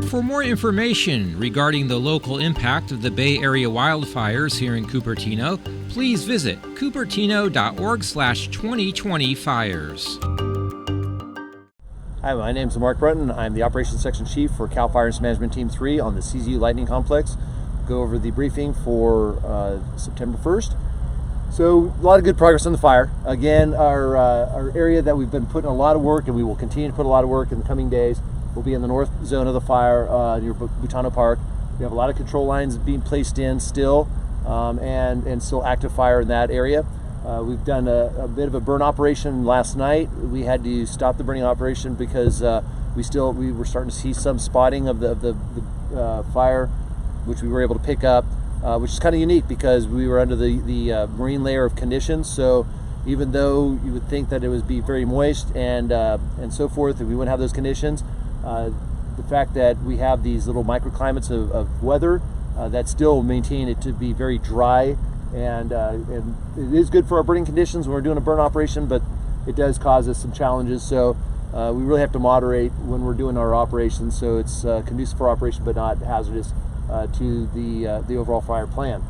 For more information regarding the local impact of the Bay Area wildfires here in Cupertino, please visit cupertino.org/2020fires. Hi, my name is Mark Brunton. I'm the Operations Section Chief for CAL Fire Incident Management Team 3 on the CZU Lightning Complex. Go over the briefing for September 1st. So a lot of good progress on the fire. Again, our area that we've been putting a lot of work, and we will continue to put a lot of work in the coming days, will be in the north zone of the fire near Butano Park. We have a lot of control lines being placed in still, and still active fire in that area. We've done a bit of a burn operation last night. We had to stop the burning operation because we were starting to see some spotting of the fire, which we were able to pick up, which is kind of unique because we were under the marine layer of conditions. So even though you would think that it would be very moist and so forth, and we wouldn't have those conditions, the fact that we have these little microclimates of weather that still maintain it to be very dry. And it is good for our burning conditions when we're doing a burn operation, but it does cause us some challenges. So we really have to moderate when we're doing our operations, so it's conducive for operation but not hazardous to the overall fire plan.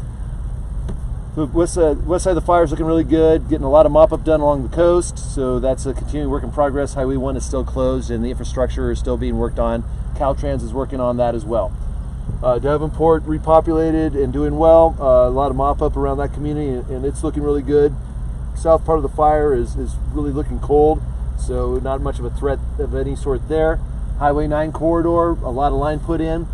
The west side of the fire is looking really good, getting a lot of mop-up done along the coast, so that's a continuing work in progress. Highway 1 is still closed and the infrastructure is still being worked on. Caltrans is working on that as well. Davenport repopulated and doing well. A lot of mop-up around that community, and it's looking really good. South part of the fire is really looking cold, so not much of a threat of any sort there. Highway 9 corridor, a lot of line put in.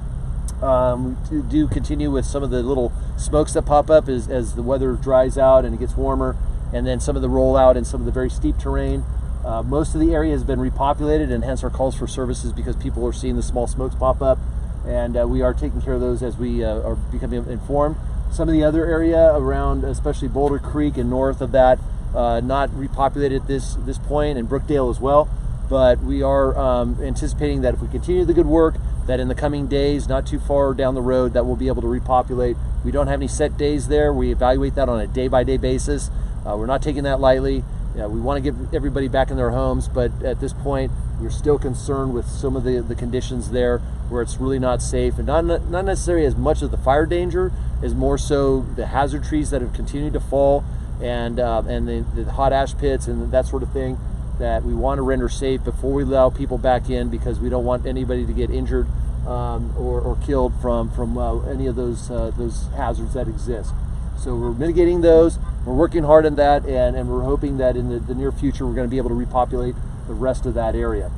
We do continue with some of the little smokes that pop up as the weather dries out and it gets warmer, and then some of the rollout and some of the very steep terrain. Most of the area has been repopulated, and hence our calls for services, because people are seeing the small smokes pop up, and we are taking care of those as we are becoming informed. Some of the other area around, especially Boulder Creek and north of that, not repopulated at this point, and Brookdale as well. But we are anticipating that if we continue the good work, that in the coming days, not too far down the road, that we'll be able to repopulate. We don't have any set days there. We evaluate that on a day-by-day basis. We're not taking that lightly. We want to get everybody back in their homes, but at this point, we're still concerned with some of the conditions there where it's really not safe, and not necessarily as much of the fire danger as more so the hazard trees that have continued to fall, and the hot ash pits and that sort of thing that we want to render safe before we allow people back in, because we don't want anybody to get injured or killed from any of those hazards that exist. So we're mitigating those. We're working hard on that, and we're hoping that in the near future we're going to be able to repopulate the rest of that area.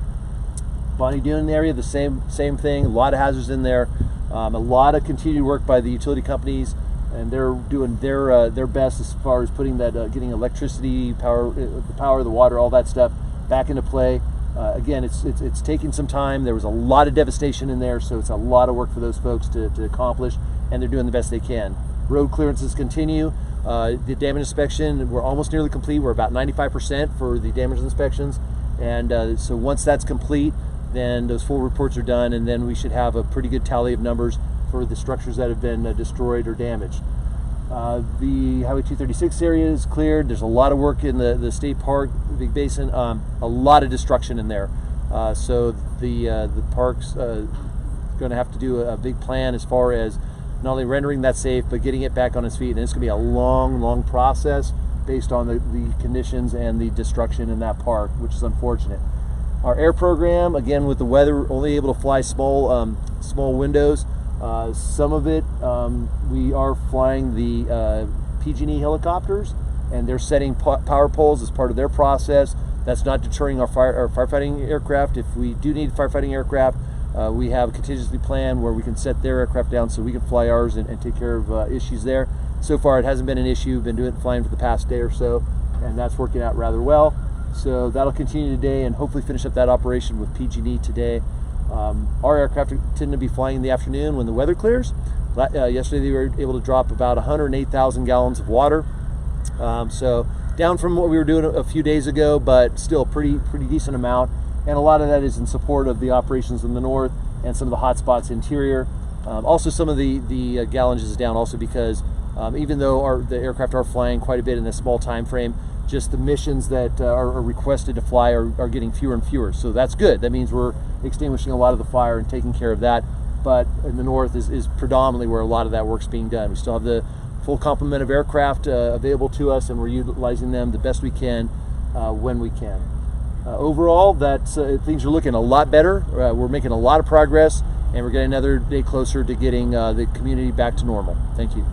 Bonnie Doon area, the same thing. A lot of hazards in there. A lot of continued work by the utility companies, and they're doing their best as far as putting that, getting electricity, power, the water, all that stuff back into play. Again, it's taking some time. There was a lot of devastation in there, so it's a lot of work for those folks to accomplish, and they're doing the best they can. Road clearances continue. The damage inspection, we're almost nearly complete. We're about 95% for the damage inspections, and so once that's complete, then those full reports are done, and then we should have a pretty good tally of numbers for the structures that have been destroyed or damaged. The Highway 236 area is cleared. There's a lot of work in the state park, the Big Basin, a lot of destruction in there. So the park's going to have to do a big plan as far as not only rendering that safe, but getting it back on its feet. And it's going to be a long process based on the conditions and the destruction in that park, which is unfortunate. Our air program, again, with the weather, only able to fly small windows. Some of it, we are flying the PG&E helicopters, and they're setting power poles as part of their process. That's not deterring our firefighting aircraft. If we do need firefighting aircraft, we have a contingency plan where we can set their aircraft down so we can fly ours and take care of issues there. So far, it hasn't been an issue. We've been flying for the past day or so, and that's working out rather well. So that'll continue today, and hopefully finish up that operation with PG&E today. Our aircraft tend to be flying in the afternoon when the weather clears. Yesterday they were able to drop about 108,000 gallons of water. So down from what we were doing a few days ago, but still a pretty decent amount. And a lot of that is in support of the operations in the north and some of the hot spots interior. Also, some of the gallonage is down also because even though the aircraft are flying quite a bit in a small time frame, just the missions that are requested to fly are getting fewer and fewer. So that's good. That means we're extinguishing a lot of the fire and taking care of that. But in the north is predominantly where a lot of that work's being done. We still have the full complement of aircraft available to us, and we're utilizing them the best we can when we can. Overall, things are looking a lot better. We're making a lot of progress, and we're getting another day closer to getting the community back to normal. Thank you.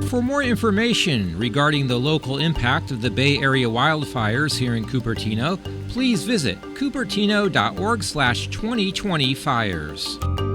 For more information regarding the local impact of the Bay Area wildfires here in Cupertino, please visit cupertino.org/2020fires.